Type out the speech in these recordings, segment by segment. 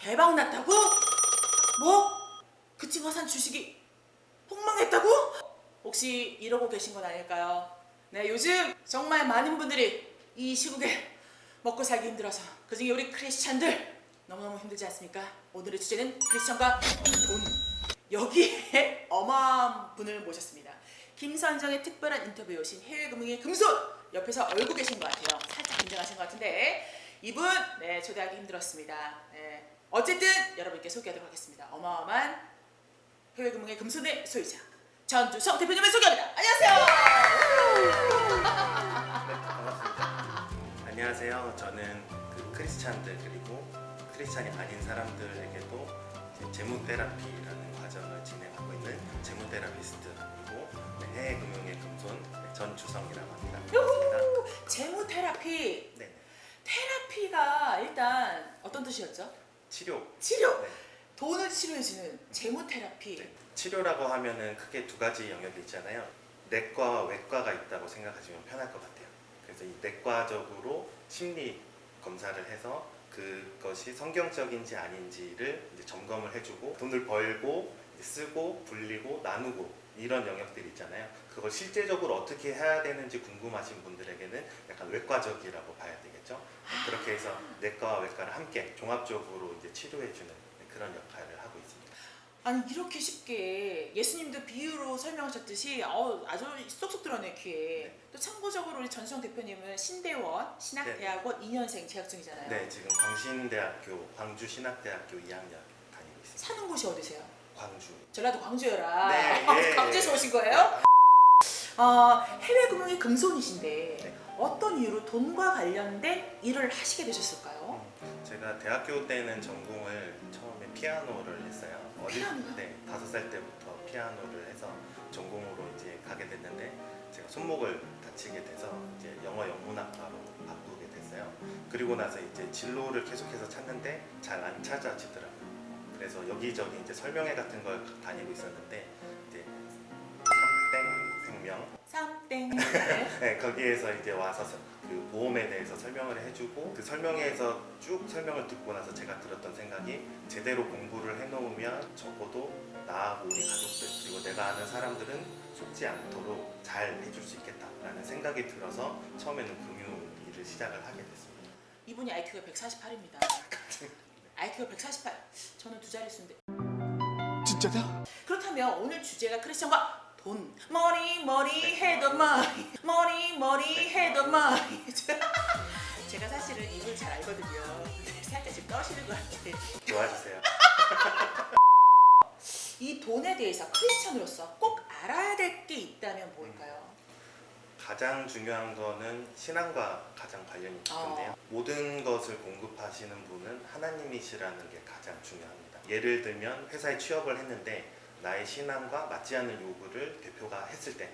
대박 났다고? 뭐? 그 친구가 산 주식이 폭망했다고? 혹시 이러고 계신 건 아닐까요? 네, 요즘 정말 많은 분들이 이 시국에 먹고 살기 힘들어서 그중에 우리 크리스찬들 너무너무 힘들지 않습니까? 오늘의 주제는 크리스찬과 돈. 여기에 어마어마한 분을 모셨습니다. 김선정의 특별한 인터뷰에 오신 해외금융의 금손! 옆에서 얼고 계신 것 같아요. 살짝 긴장하신 것 같은데 이분 초대하기 힘들었습니다. 어쨌든 여러분께 소개하도록 하겠습니다. 어마어마한 해외금융의 금손의 소유자 전주성 대표님을 소개합니다. 안녕하세요. 반갑습니다. 안녕하세요. 저는 그 크리스찬들 그리고 크리스찬이 아닌 사람들에게도 재무 테라피라는 과정을 진행하고 있는 재무 테라피스트이고 해외금융의 금손 전주성이라고 합니다. 반갑습니다. 재무 테라피. 네. 테라피가 일단 어떤 뜻이었죠? 치료. 치료. 네. 돈을 치료해주는 재무 테라피. 네. 치료라고 하면은 크게 두 가지 영역이 있잖아요. 내과와 외과가 있다고 생각하시면 편할 것 같아요. 그래서 이 내과적으로 심리 검사를 해서 그것이 성경적인지 아닌지를 이제 점검을 해주고 돈을 벌고 쓰고 불리고 나누고 이런 영역들이 있잖아요. 그걸 실제적으로 어떻게 해야 되는지 궁금하신 분들에게는 약간 외과적이라고 봐야 되겠죠. 그렇게 해서 내과와 외과를 함께 종합적으로 이제 치료해주는 그런 역할을 하고 있습니다. 아니 이렇게 쉽게 예수님도 비유로 설명하셨듯이 아주 쏙쏙 들어오네 귀에. 네. 또 참고적으로 우리 전수성 대표님은 신대원 신학대학원 2년생 재학 중이잖아요. 네, 지금 광신대학교 광주신학대학교 2학년 다니고 있습니다. 사는 곳이 어디세요? 광주. 전라도 광주여라. 네, 예. 광주에서 오신 거예요? 해외금융의 금손이신데 네. 어떤 이유로 돈과 관련된 일을 하시게 되셨을까요? 제가 대학교 때는 전공을 처음에 피아노를 했어요. 피아노요? 네, 5살 때부터 피아노를 해서 전공으로 이제 가게 됐는데 제가 손목을 다치게 돼서 이제 영어 영문학과로 바꾸게 됐어요. 그리고 나서 이제 진로를 계속해서 찾는데 잘 안 찾아지더라고요. 그래서 여기저기 이제 설명회 같은 걸 다니고 있었는데 이제 삼땡 생명 쌈땡. 네, 거기에서 이제 와서 그 보험에 대해서 설명을 해주고 그 설명회에서 쭉 설명을 듣고 나서 제가 들었던 생각이 제대로 공부를 해놓으면 적어도 나하고 우리 가족들 그리고 내가 아는 사람들은 속지 않도록 잘 해줄 수 있겠다라는 생각이 들어서 처음에는 금융 일을 시작을 하게 됐습니다. 이분이 IQ가 148입니다. IQ가 148. 저는 두 자릿수인데. 진짜냐? 그렇다면 오늘 주제가 크리스천과 돈. 머니 해도 머니. 머니 해도 머니. 제가 사실은 이분 잘 알거든요. 근데 살짝 지금 떠시는 것 같아. 도와주세요. 이 돈에 대해서 크리스천으로서 꼭 알아야 될 게 있다면 뭘까요? 가장 중요한 거는 신앙과 가장 관련이 깊은데요. 모든 것을 공급하시는 분은 하나님이시라는 게 가장 중요합니다. 예를 들면 회사에 취업을 했는데 나의 신앙과 맞지 않는 요구를 대표가 했을 때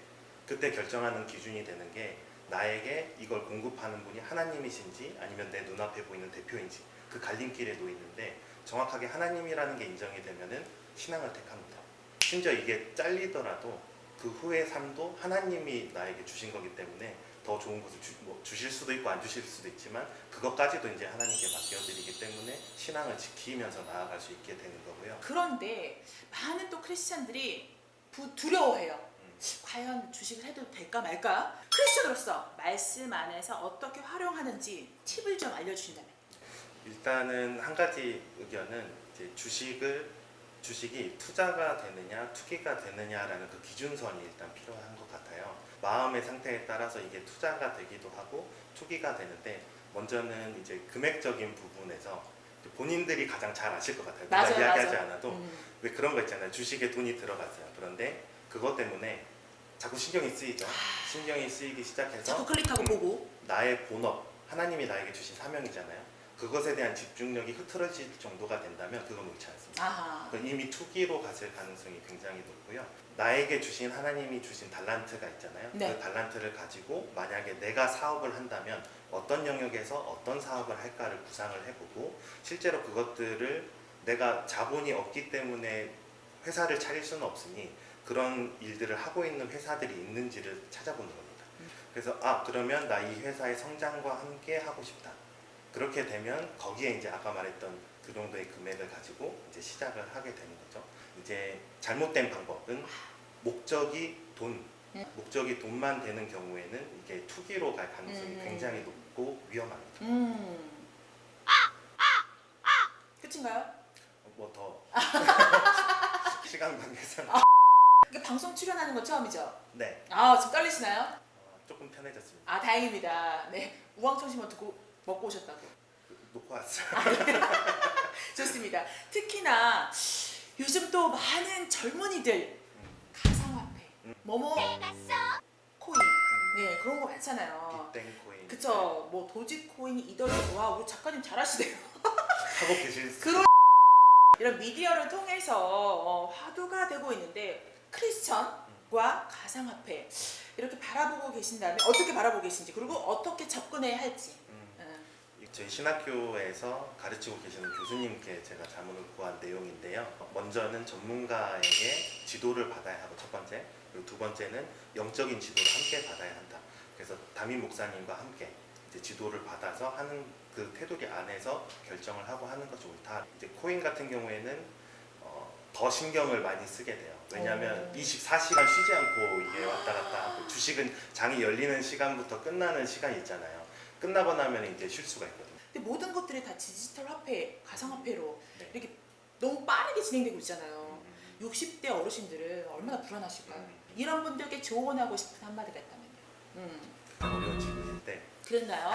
그때 결정하는 기준이 되는 게 나에게 이걸 공급하는 분이 하나님이신지 아니면 내 눈앞에 보이는 대표인지 그 갈림길에 놓이는데 정확하게 하나님이라는 게 인정이 되면은 신앙을 택합니다. 심지어 이게 잘리더라도 그 후의 삶도 하나님이 나에게 주신 거기 때문에 더 좋은 것을 주실 수도 있고 안 주실 수도 있지만 그것까지도 이제 하나님께 맡겨드리기 때문에 신앙을 지키면서 나아갈 수 있게 되는 거고요. 그런데 많은 또 크리스천들이 두려워해요. 과연 주식을 해도 될까 말까? 크리스천으로서 말씀 안에서 어떻게 활용하는지 팁을 좀 알려주신다면. 일단은 한 가지 의견은 이제 주식이 투자가 되느냐 투기가 되느냐라는 그 기준선이 일단 필요한 것 같아요. 마음의 상태에 따라서 이게 투자가 되기도 하고 투기가 되는데 먼저는 이제 금액적인 부분에서 본인들이 가장 잘 아실 것 같아요. 누가 이야기하지 않아도 왜 그런 거 있잖아요. 주식에 돈이 들어갔어요. 그런데 그것 때문에 자꾸 신경이 쓰이죠. 신경이 쓰이기 시작해서 자꾸 클릭하고 보고. 나의 본업, 하나님이 나에게 주신 사명이잖아요. 그것에 대한 집중력이 흐트러질 정도가 된다면 그건 옳지 않습니다. 아하. 이미 투기로 갔을 가능성이 굉장히 높고요. 나에게 주신 하나님이 주신 달란트가 있잖아요. 네. 그 달란트를 가지고 만약에 내가 사업을 한다면 어떤 영역에서 어떤 사업을 할까를 구상을 해보고 실제로 그것들을 내가 자본이 없기 때문에 회사를 차릴 수는 없으니 그런 일들을 하고 있는 회사들이 있는지를 찾아보는 겁니다. 그래서 그러면 나 이 회사의 성장과 함께 하고 싶다. 그렇게 되면 거기에 이제 아까 말했던 그 정도의 금액을 가지고 이제 시작을 하게 되는 거죠. 이제 잘못된 방법은 목적이 목적이 돈만 되는 경우에는 이게 투기로 갈 가능성이 굉장히 높고 위험합니다. 끝인가요? 뭐 더 시간 관계상 이게 방송 출연하는 거 처음이죠? 네 지금 떨리시나요? 조금 편해졌습니다. 다행입니다. 네, 우왕청심원 듣고 먹고 오셨다고. 놓고 왔어요. 좋습니다. 특히나 요즘 또 많은 젊은이들 가상화폐, 뭐뭐 코인, 네 그런 거 많잖아요. 빅땡코인 그쵸? 뭐 도지코인, 이더리움, 와 우리 작가님 잘하시네요. 하고 계실 수 그런 이런 미디어를 통해서 화두가 되고 있는데 크리스천과 가상화폐 이렇게 바라보고 계신다면 어떻게 바라보고 계신지 그리고 어떻게 접근해야 할지. 저희 신학교에서 가르치고 계시는 교수님께 제가 자문을 구한 내용인데요. 먼저는 전문가에게 지도를 받아야 하고 첫 번째, 그리고 두 번째는 영적인 지도를 함께 받아야 한다. 그래서 담임 목사님과 함께 이제 지도를 받아서 하는 그 테두리 안에서 결정을 하고 하는 것이 옳다. 이제 코인 같은 경우에는 더 신경을 많이 쓰게 돼요. 왜냐하면 24시간 쉬지 않고 이게 왔다 갔다 하고 주식은 장이 열리는 시간부터 끝나는 시간이 있잖아요. 끝나고 나면 이제 쉴 수가 있거든요. 근데 모든 것들이 다 디지털 화폐, 가상화폐로 네. 이렇게 너무 빠르게 진행되고 있잖아요. 60대 어르신들은 얼마나 불안하실까요? 이런 분들께 조언하고 싶은 한마디가 있다면요. 어려운 질문일 때 그랬나요?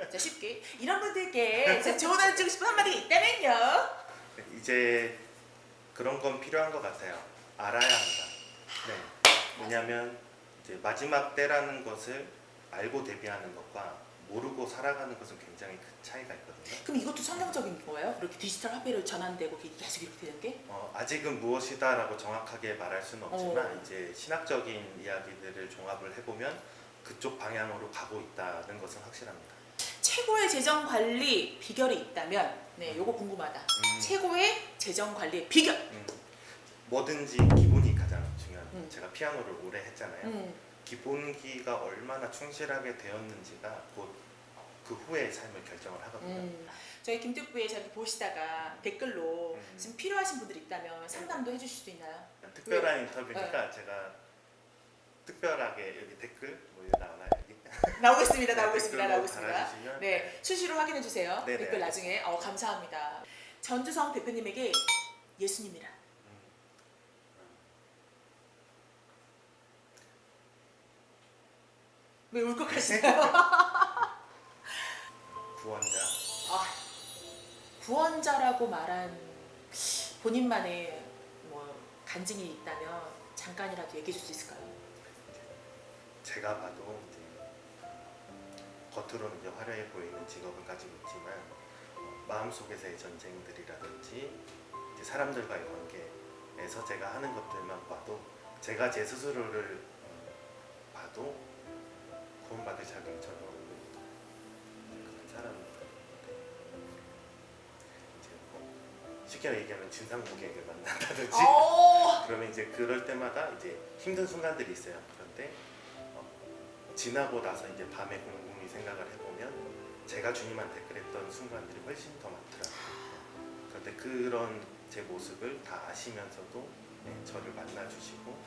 자, 쉽게 이런 분들께 조언해주고 싶은 한마디가 있다면요. 이제 그런 건 필요한 것 같아요. 알아야 한다. 네. 왜냐하면 이제 마지막 때라는 것을 알고 대비하는 것과 모르고 살아가는 것은 굉장히 큰 차이가 있거든요. 그럼 이것도 성경적인 거예요? 그렇게 디지털 화폐로 전환되고 계속 이렇게 되는 게? 아직은 무엇이다라고 정확하게 말할 수는 없지만 이제 신학적인 이야기들을 종합을 해보면 그쪽 방향으로 가고 있다는 것은 확실합니다. 최고의 재정 관리 비결이 있다면, 네, 요거 궁금하다. 최고의 재정 관리 비결. 뭐든지 기본이 가장 중요합니다. 제가 피아노를 오래 했잖아요. 기본기가 얼마나 충실하게 되었는지가 곧 그 후의 삶을 결정을 하거든요. 저희 김특부에 저기 보시다가 댓글로 지금 필요하신 분들 있다면 상담도 해주실 수 있나요? 특별한 인터뷰니까 제가 특별하게 여기 댓글 뭐 이거 나오나요? 여기? 나오고 있습니다. 네, 나오고 있습니다. 댓글로 나오고 있습니다. 달아주시면, 네, 수시로 확인해 주세요. 네, 댓글 네, 나중에. 감사합니다. 전주성 대표님에게 예수님이라. 왜 울컥하시나요? 구원자. 구원자라고 말한 본인만의 뭐 간증이 있다면 잠깐이라도 얘기해 줄 수 있을까요? 제가 봐도 이제 겉으로는 이제 화려해 보이는 직업을 가지고 있지만 마음속에서의 전쟁들이라든지 이제 사람들과의 관계에서 제가 하는 것들만 봐도 제가 제 스스로를 봐도 구원받을 자격이 전혀 없는 그런 사람입니다. 이제 뭐 쉽게 얘기하면 진상 고객을 만난다든지 그러면 이제 그럴 때마다 이제 힘든 순간들이 있어요. 그런데 지나고 나서 이제 밤에 곰곰이 생각을 해보면 제가 주님한테 그랬던 순간들이 훨씬 더 많더라고요. 그런데 그런 제 모습을 다 아시면서도 저를 만나주시고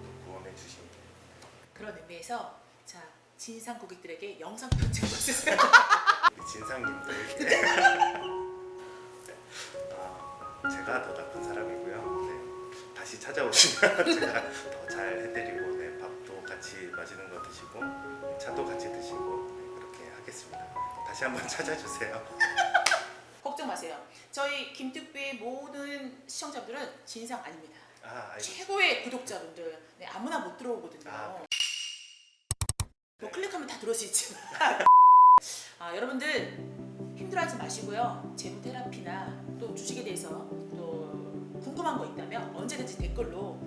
또 구원해 주십니다. 그런 의미에서 자 진상 고객들에게 영상 편지 보내주세요. 우리 진상님들 제가 더 나쁜 사람이고요. 네, 다시 찾아오시면 제가 더 잘 해드리고 밥도 같이 맛있는 거 드시고 차도 같이 드시고 그렇게 하겠습니다. 다시 한번 찾아주세요. 걱정 마세요. 저희 김특비의 모든 시청자분들은 진상 아닙니다. 최고의 구독자분들 아무나 못 들어오거든요. 뭐 클릭하면 다 들어올 수 있지만 여러분들 힘들어하지 마시고요. 재무 테라피나 또 주식에 대해서 또 궁금한 거 있다면 언제든지 댓글로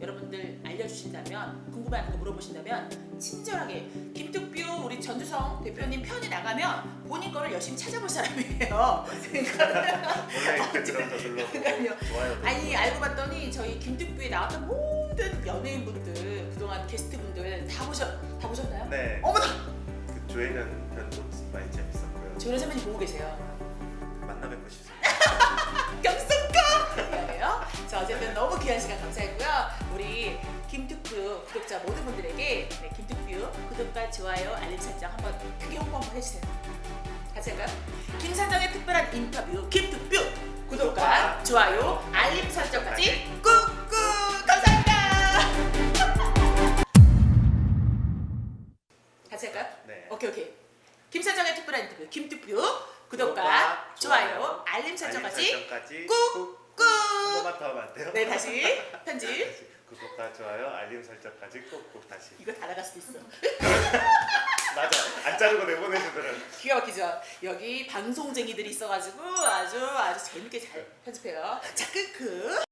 여러분들 알려주신다면 궁금한 거 물어보신다면 친절하게 김특뷰 우리 전주성 대표님 편이 나가면 본인 거를 열심히 찾아볼 사람이에요. 원래 댓글 더 눌러보고 좋아요. 아니 알고 봤더니 저희 김특뷰에 나왔던 모든 연예인분들 그동안 게스트분들 다 보셨나요? 네. 어머나. 그 조혜련 편도 많이 재밌었고요. 조연아 선배님 보고 계세요. 만나 뵙고 싶습니다. 경성가! 미안해요. 자, 어쨌든 너무 귀한 시간 감사했고요. 우리 김특뷰 구독자 모든 분들에게 네, 김특뷰 구독과 좋아요, 알림 설정 한번 크게 홍보 한번 해주세요. 같이 할까요? 김사장의 특별한 인터뷰 김특뷰 구독과 좋아요, 알림 설정까지 꾹꾹 감사합니다. 같이 할까요? 네. 오케이. 김사장의 특별한 인터뷰 김특뷰 구독과 좋아요, 알림 설정까지 설정까지 꾹꾹. 한 번만 더 하면 안 돼요? 네, 다시 편집. 다시 구독과 좋아요, 알림 설정까지 꾹꾹 다시. 이거 다 나갈 수도 있어. 맞아. 안 자르고 내보내주더라고요. 기가 막히죠. 여기 방송쟁이들이 있어가지고 아주 재밌게 잘 편집해요. 자, 끄크.